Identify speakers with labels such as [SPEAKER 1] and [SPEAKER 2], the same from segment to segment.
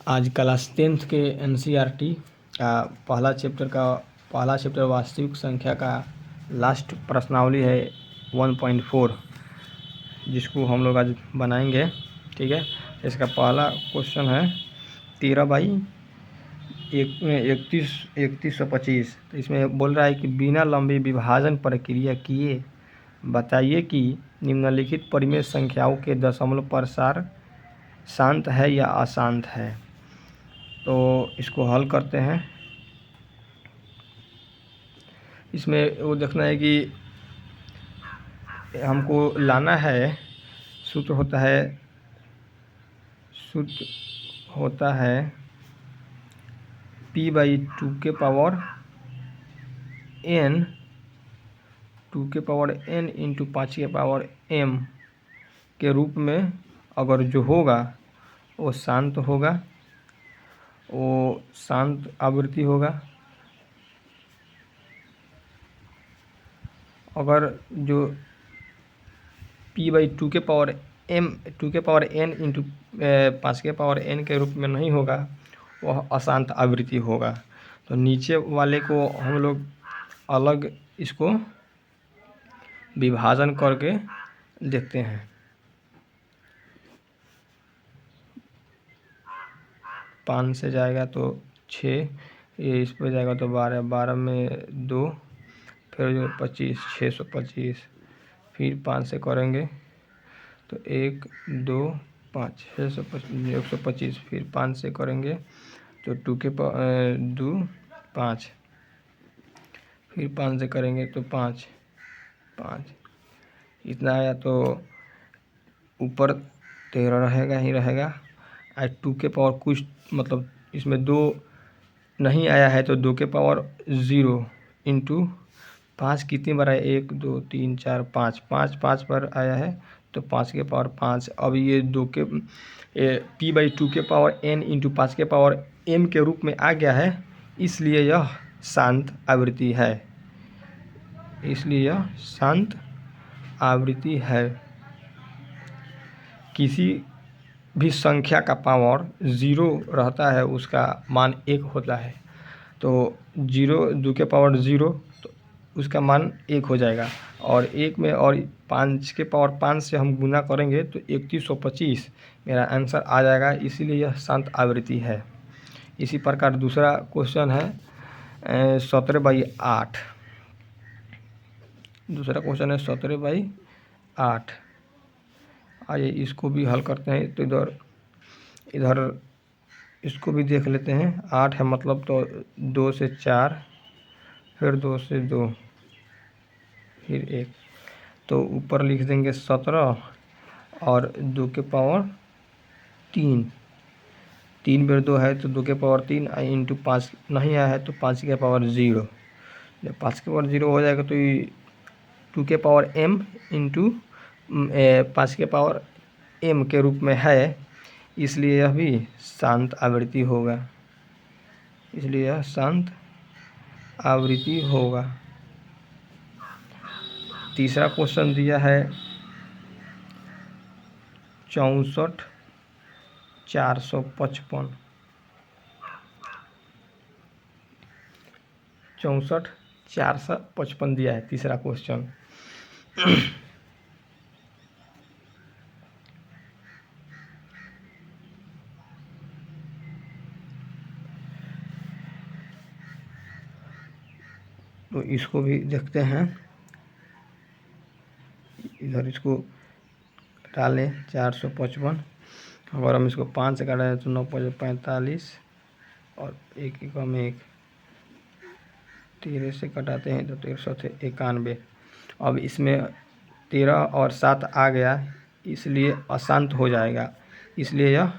[SPEAKER 1] आज class 10th के NCERT का पहला चैप्टर वास्तविक संख्या का लास्ट प्रश्नावली है 1.4, जिसको हम लोग आज बनाएंगे। ठीक है, इसका पहला क्वेश्चन है 13/3125। तो इसमें बोल रहा है कि बिना लंबी विभाजन प्रक्रिया किए बताइए कि निम्नलिखित परिमेय संख्याओं के दशमलव प्रसार शांत है या अशांत है। तो इसको हल करते हैं। इसमें वो देखना है कि हमको लाना है, सूत्र होता है p/2 के पावर n इंटू 5 के पावर m के रूप में अगर जो होगा वो शांत होगा, वो शांत आवृत्ति होगा। अगर जो p/2 के पावर n इंटू 5 के पावर n के रूप में नहीं होगा, वह अशांत आवृत्ति होगा। तो नीचे वाले को हम लोग अलग इसको विभाजन करके देखते हैं। 5 से जाएगा तो 6, ये इस पर जाएगा तो 12, 12 में 2, फिर जो 25, 625, फिर 5 से करेंगे तो 1, 2, 5, 125, फिर 5 से करेंगे तो 2 5, फिर 5 से करेंगे तो 5 इतना आया। तो ऊपर 13 रहेगा ही रहेगा। 2 के पावर कुछ मतलब इसमें 2 नहीं आया है तो 2 के पावर 0 इंटू 5 कितनी बार है, 1 2 3 4 5 5 पर आया है तो 5 के पावर 5। अब ये p/2 के पावर n इंटू 5 के पावर m के रूप में आ गया है, इसलिए यह शांत आवृत्ति है। किसी भी संख्या का पावर 0 रहता है, उसका मान 1 होता है। तो 2 के पावर 0 तो उसका मान 1 हो जाएगा, और 1 में और 5 के पावर 5 से हम गुना करेंगे तो 3125 मेरा आंसर आ जाएगा, इसीलिए यह शांत आवृत्ति है। इसी प्रकार दूसरा क्वेश्चन है 17/8। दूसरा क्वेश्चन है 17/8। आइए इसको भी हल करते हैं। तो इधर इसको भी देख लेते हैं। 8 है मतलब तो 2 से 4, फिर 2 से 2, फिर 1, तो ऊपर लिख देंगे 17 और 2 के पावर 3। 3 बार 2 है तो 2 के पावर 3 इंटू 5 नहीं आया है तो 5 के पावर 0। जब 5 के पावर 0 हो जाएगा तो 2 के पावर m इंटू 5 के पावर m के रूप में है, इसलिए यह भी शांत आवृत्ति होगा। तीसरा क्वेश्चन दिया है 64,455। 64,455 दिया है तीसरा क्वेश्चन। तो इसको भी देखते हैं। इधर इसको डालें 455, अगर हम इसको 5 से काटें तो 9 5 45 और 1 कम 1, 13 से कटाते हैं तो 13 91। अब इसमें 13 और 7 आ गया, इसलिए अशांत हो जाएगा, इसलिए यह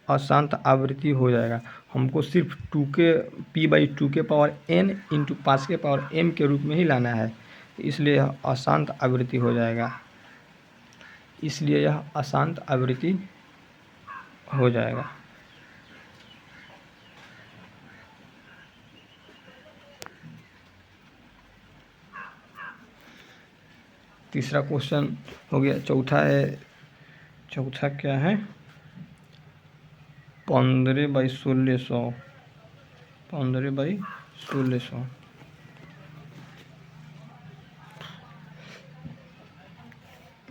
[SPEAKER 1] अशांत आवृत्ति हो जाएगा। हमको सिर्फ p/2 के पावर n इंटू 5 के पावर m के रूप में ही लाना है, इसलिए यह अशांत आवृत्ति हो जाएगा। तीसरा क्वेश्चन हो गया। चौथा क्या है 15/1600, 15/1600।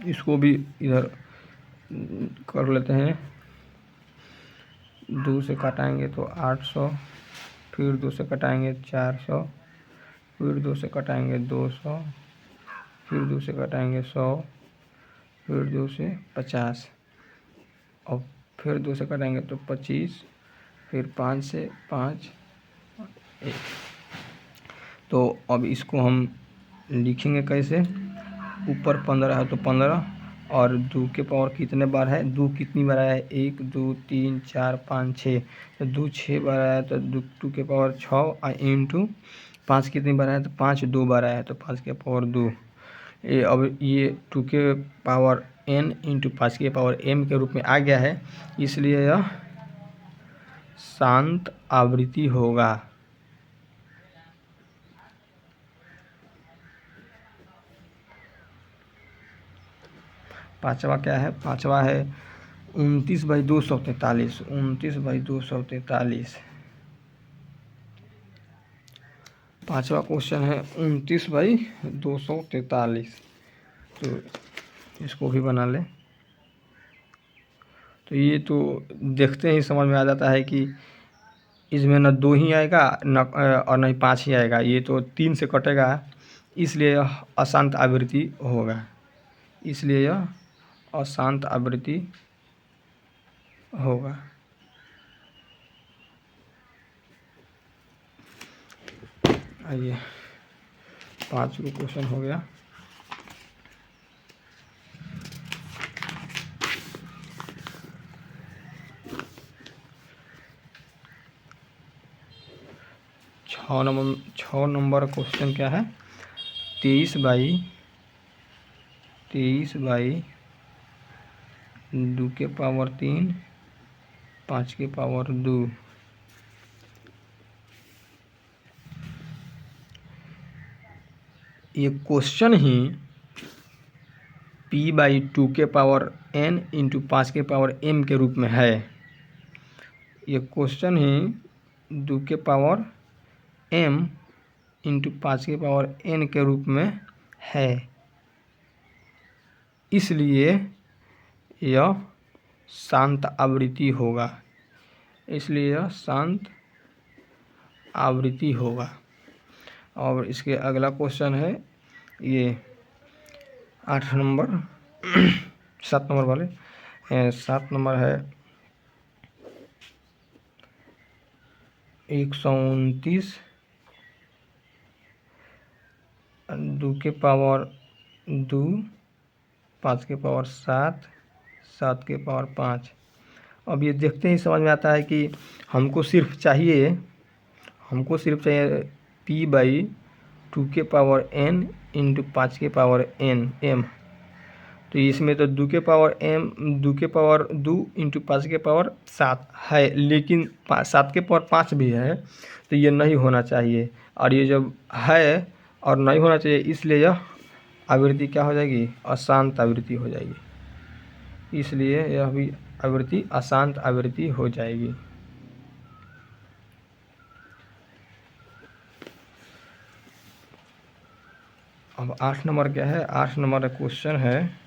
[SPEAKER 1] इसको भी इधर कर लेते हैं। 2 से कटाएंगे तो 800, फिर 2 से कटाएंगे 400, फिर 2 से कटाएंगे 200, फिर 2 से कटाएंगे 100, फिर 2 से 50, और फिर 2 से कटाएंगे तो 25, फिर 5 से 5 1। तो अब इसको हम लिखेंगे कैसे? ऊपर 15 है तो 15, और 2 के पावर कितने बार है? 2 कितनी बार आया है? 1 2 3 4 5 6, तो 2 6 बार आया तो 2 के पावर 6 इंटू 5 कितनी बार आया? तो 5 2 बार आया है तो 5 के पावर 2। ये अब ये 2 के पावर n इंटू 5 के पावर m के रूप में आ गया है, इसलिए यह शांत आवृत्ति होगा। पांचवा क्या है? पांचवा है 29/243, 29/243। पांचवा क्वेश्चन है 29/243। तो इसको भी बना ले। तो ये तो देखते ही समझ में आ जाता है कि इसमें न 2 ही आएगा न और न ही 5 ही आएगा, ये तो 3 से कटेगा, इसलिए यह अशांत आवृत्ति होगा, इसलिए यह अशांत आवृत्ति होगा। आइए 5 को क्वेश्चन हो गया। छः नंबर क्वेश्चन क्या है? 23/2 के पावर 3, 5 के पावर 2। ये क्वेश्चन ही p/2 के पावर n इंटू 5 के पावर m के रूप में है। ये क्वेश्चन ही 2 के पावर m इंटू 5 के पावर n के रूप में है, इसलिए यह शांत आवृत्ति होगा, इसलिए यह शांत आवृत्ति होगा। और इसके अगला क्वेश्चन है ये 8 नंबर 7 नंबर वाले 7 नंबर है 129 2 के पावर 2, 5 के पावर 7, 7 के पावर 5। अब ये देखते ही समझ में आता है कि हमको सिर्फ चाहिए p/2 के पावर n इंटू 5 के पावर n m। तो इसमें तो 2 के पावर 2 इंटू 5 के पावर 7 है, लेकिन 7 के पावर 5 भी है, तो ये नहीं होना चाहिए। और ये जब है और नहीं होना चाहिए, इसलिए यह आवृत्ति क्या हो जाएगी? अशांत आवृत्ति हो जाएगी, इसलिए यह भी आवृत्ति अशांत आवृत्ति हो जाएगी। अब 8 नंबर क्या है? 8 नंबर क्वेश्चन है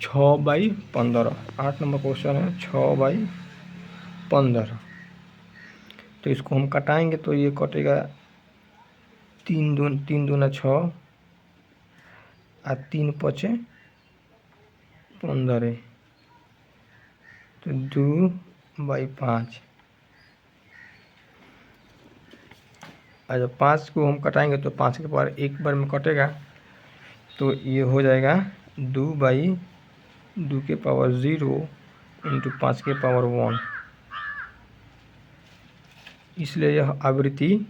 [SPEAKER 1] 6/15। 8 नंबर क्वेश्चन है 6/15। तो इसको हम कटाएंगे तो ये कटेगा 3 दूना 6 और 3 5 15, तो 2/5। और जब 5 को हम कटाएंगे तो 5 के पावर एक बार में कटेगा, तो ये हो जाएगा 2/2 के पावर 0 इंटू 5 के पावर 1। इसलिए यह आवृत्ति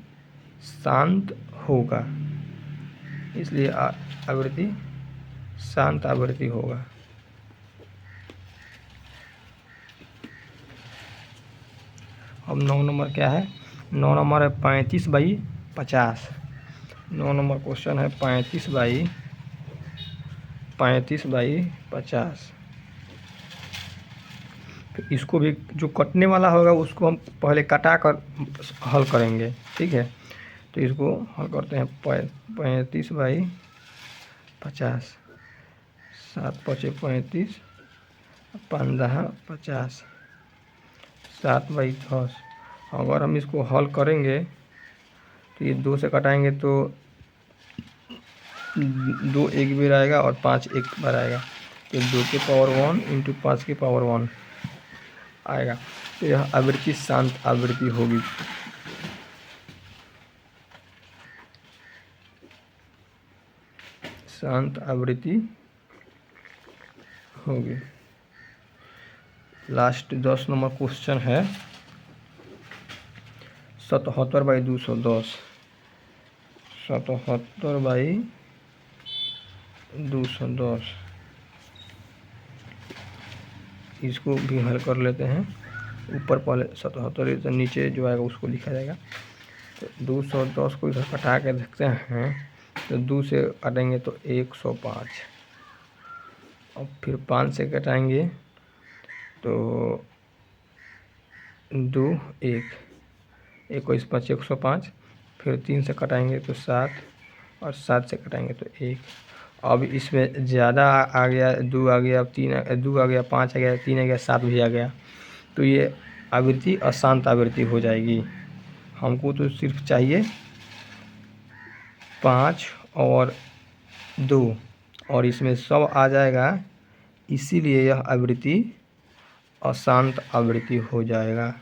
[SPEAKER 1] शांत होगा, इसलिए आवृत्ति शांत आवृत्ति होगा। अब 9 नंबर क्या है? 9 नंबर है 35/50। 9 नंबर क्वेश्चन है 35/50। इसको भी जो कटने वाला होगा उसको हम पहले कटा कर हल करेंगे, ठीक है। तो इसको हल करते हैं 35/50, 7×5 = 35, 15×50, 7/10। अगर हम इसको हल करेंगे तो ये 2 से कटाएंगे तो 2 एक बार आएगा और 5 एक बार आएगा, तो 2 की पावर 1 इंटू 5 की पावर 1 आएगा। तो यह आवृत्ति शांत आवृत्ति होगी। शांत आवृत्ति होगी। लास्ट 10 नंबर क्वेश्चन है 77/210। 77/210 इसको भी हल कर लेते हैं। ऊपर पहले 77 तो नीचे जो आएगा उसको लिखा जाएगा। तो 210 को इधर कटा के देखते हैं, तो 2 से काटेंगे तो 105, और फिर 5 से कटाएंगे तो 2 1 21 5 105, फिर 3 से कटाएंगे तो 7, और 7 से कटाएंगे तो 1। अब इसमें ज़्यादा आ गया, 2 आ गया, 2 आ गया, 5 आ गया, 3 आ गया, 7 भी आ गया, तो ये आवृत्ति अशांत आवृत्ति हो जाएगी। हमको तो सिर्फ चाहिए 5 और 2, और इसमें सब आ जाएगा, इसीलिए यह आवृत्ति अशांत आवृत्ति हो जाएगा।